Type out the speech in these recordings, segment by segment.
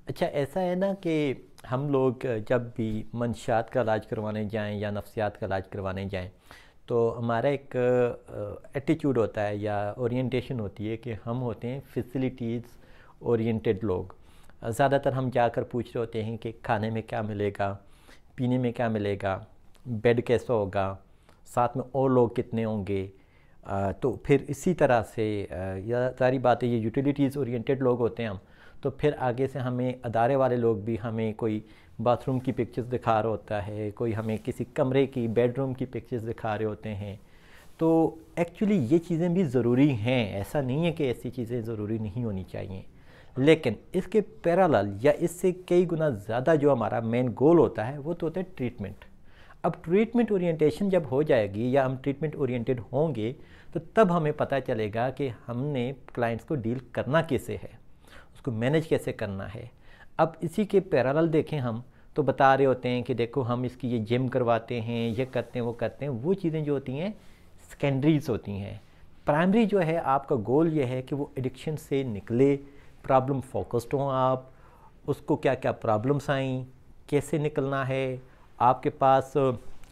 अच्छा, ऐसा है ना कि हम लोग जब भी मंशियात का इलाज करवाने जाएं या नफ्सियात का इलाज करवाने जाएं, तो हमारा एक एटीट्यूड होता है या ओरिएंटेशन होती है कि हम होते हैं फैसिलिटीज़ ओरिएंटेड लोग। ज़्यादातर हम जाकर पूछ रहे होते हैं कि खाने में क्या मिलेगा, पीने में क्या मिलेगा, बेड कैसा होगा, साथ में और लोग कितने होंगे। तो फिर इसी तरह से या सारी बातें, ये यूटिलिटीज़ ओरिएंटेड लोग होते हैं हम। तो फिर आगे से हमें अदारे वाले लोग भी हमें कोई बाथरूम की पिक्चर्स दिखा रहा होता है, कोई हमें किसी कमरे की बेडरूम की पिक्चर्स दिखा रहे होते हैं। तो एक्चुअली ये चीज़ें भी ज़रूरी हैं, ऐसा नहीं है कि ऐसी चीज़ें ज़रूरी नहीं होनी चाहिए, लेकिन इसके पैरेलल या इससे कई गुना ज़्यादा जो हमारा मेन गोल होता है वो तो होता है ट्रीटमेंट। अब ट्रीटमेंट ओरिएंटेशन जब हो जाएगी या हम ट्रीटमेंट ओरिएंटेड होंगे, तो तब हमें पता चलेगा कि हमने क्लाइंट्स को डील करना कैसे है, उसको मैनेज कैसे करना है। अब इसी के पैरेलल देखें, हम तो बता रहे होते हैं कि देखो हम इसकी ये जिम करवाते हैं, ये करते हैं, वो करते हैं। वो चीज़ें जो होती हैं सेकेंडरीज होती हैं। प्राइमरी जो है आपका गोल ये है कि वो एडिक्शन से निकले, प्रॉब्लम फोकस्ड हों आप, उसको क्या क्या प्रॉब्लम्स आई, कैसे निकलना है, आपके पास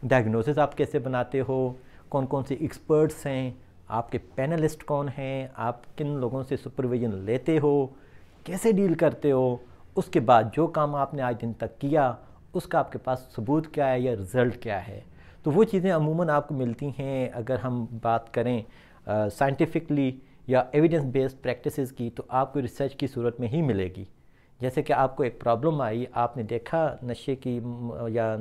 डायग्नोसिस आप कैसे बनाते हो, कौन कौन से एक्सपर्ट्स हैं, आपके पैनलिस्ट कौन हैं, आप किन लोगों से सुपरविजन लेते हो, कैसे डील करते हो, उसके बाद जो काम आपने आज दिन तक किया उसका आपके पास सबूत क्या है या रिज़ल्ट क्या है। तो वो चीज़ें अमूमन आपको मिलती हैं। अगर हम बात करें साइंटिफिकली या एविडेंस बेस्ड प्रैक्टिसेस की, तो आपको रिसर्च की सूरत में ही मिलेगी। जैसे कि आपको एक प्रॉब्लम आई, आपने देखा नशे की या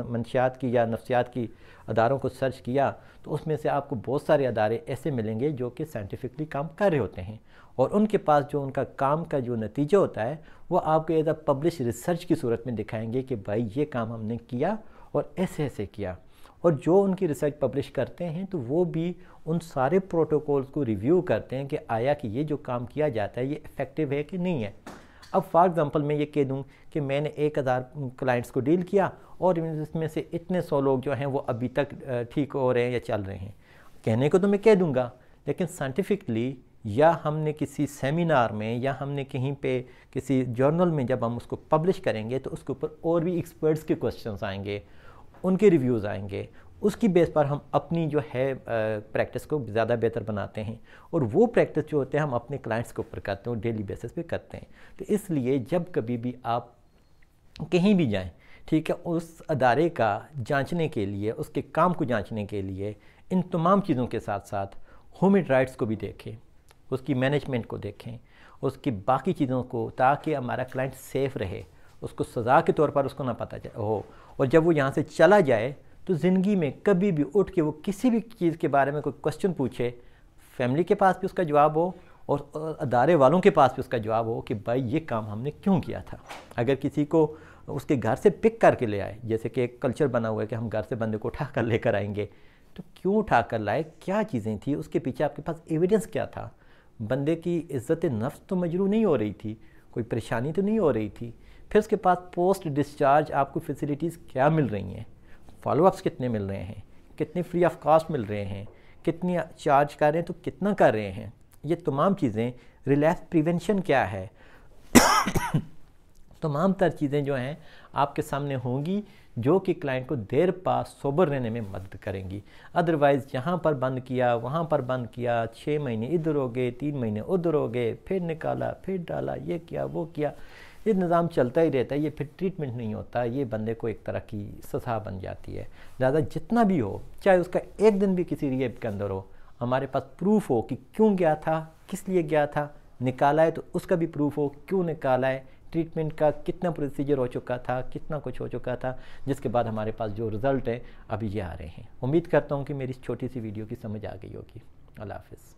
मंशियात की या नफ्सियात की अदारों को सर्च किया, तो उसमें से आपको बहुत सारे अदारे ऐसे मिलेंगे जो कि साइंटिफिकली काम कर रहे होते हैं, और उनके पास जो उनका काम का जो नतीजा होता है वो आपको एज अ पब्लिश रिसर्च की सूरत में दिखाएंगे कि भाई ये काम हमने किया और ऐसे ऐसे किया। और जो उनकी रिसर्च पब्लिश करते हैं तो वो भी उन सारे प्रोटोकॉल्स को रिव्यू करते हैं कि आया कि ये जो काम किया जाता है ये इफ़ेक्टिव है कि नहीं है। अब फॉर एग्ज़ाम्पल मैं ये कह दूँ कि मैंने 1000 क्लाइंट्स को डील किया और इसमें से इतने 100 लोग जो हैं वो अभी तक ठीक हो रहे हैं या चल रहे हैं, कहने को तो मैं कह दूँगा, लेकिन साइंटिफिकली या हमने किसी सेमिनार में या हमने कहीं पे किसी जर्नल में जब हम उसको पब्लिश करेंगे तो उसके ऊपर और भी एक्सपर्ट्स के क्वेश्चंस आएंगे, उनके रिव्यूज़ आएंगे, उसकी बेस पर हम अपनी जो है प्रैक्टिस को ज़्यादा बेहतर बनाते हैं। और वो प्रैक्टिस जो होते हैं हम अपने क्लाइंट्स के ऊपर करते हैं, डेली बेसिस पे करते हैं। तो इसलिए जब कभी भी आप कहीं भी जाएं, ठीक है, उस अदारे का जांचने के लिए, उसके काम को जांचने के लिए इन तमाम चीज़ों के साथ साथ ह्यूमन राइट्स को भी देखें, उसकी मैनेजमेंट को देखें, उसकी बाकी चीज़ों को, ताकि हमारा क्लाइंट सेफ़ रहे, उसको सज़ा के तौर पर उसको ना पता हो। और जब वो यहाँ से चला जाए तो ज़िंदगी में कभी भी उठ के वो किसी भी चीज़ के बारे में कोई क्वेश्चन पूछे, फैमिली के पास भी उसका जवाब हो और अदारे वालों के पास भी उसका जवाब हो कि भाई ये काम हमने क्यों किया था। अगर किसी को उसके घर से पिक करके ले आए, जैसे कि एक कल्चर बना हुआ है कि हम घर से बंदे को उठा कर लेकर आएंगे, तो क्यों उठा कर लाए, क्या चीज़ें थी, उसके पीछे आपके पास एविडेंस क्या था, बंदे की इज़्ज़त नफ्स तो मजरू नहीं हो रही थी, कोई परेशानी तो नहीं हो रही थी। फिर उसके पास पोस्ट डिस्चार्ज आपको फैसिलिटीज़ क्या मिल रही हैं, फॉलोअप्स कितने मिल रहे हैं, कितने फ्री ऑफ कॉस्ट मिल रहे हैं, कितनी चार्ज कर रहे हैं तो कितना कर रहे हैं, ये तमाम चीज़ें, रिलैप्स प्रिवेंशन क्या है तमाम तर चीज़ें जो हैं आपके सामने होंगी, जो कि क्लाइंट को देर पास सोबर रहने में मदद करेंगी। अदरवाइज़ यहाँ पर बंद किया, वहाँ पर बंद किया, 6 महीने इधर हो गए, 3 महीने उधर हो गए, फिर निकाला, फिर डाला, ये किया, वो किया, ये निज़ाम चलता ही रहता है। ये फिर ट्रीटमेंट नहीं होता, ये बंदे को एक तरह की सज़ा बन जाती है। लिहाजा जितना भी हो, चाहे उसका एक दिन भी किसी रिहेब के अंदर हो, हमारे पास प्रूफ हो कि क्यों गया था, किस लिए गया था, निकाला है तो उसका भी प्रूफ हो क्यों निकाला है, ट्रीटमेंट का कितना प्रोसीजर हो चुका था, कितना कुछ हो चुका था, जिसके बाद हमारे पास जो रिज़ल्ट है अभी ये आ रहे हैं। उम्मीद करता हूँ कि मेरी इस छोटी सी वीडियो की समझ आ गई होगी। अल्लाह हाफ़िज़।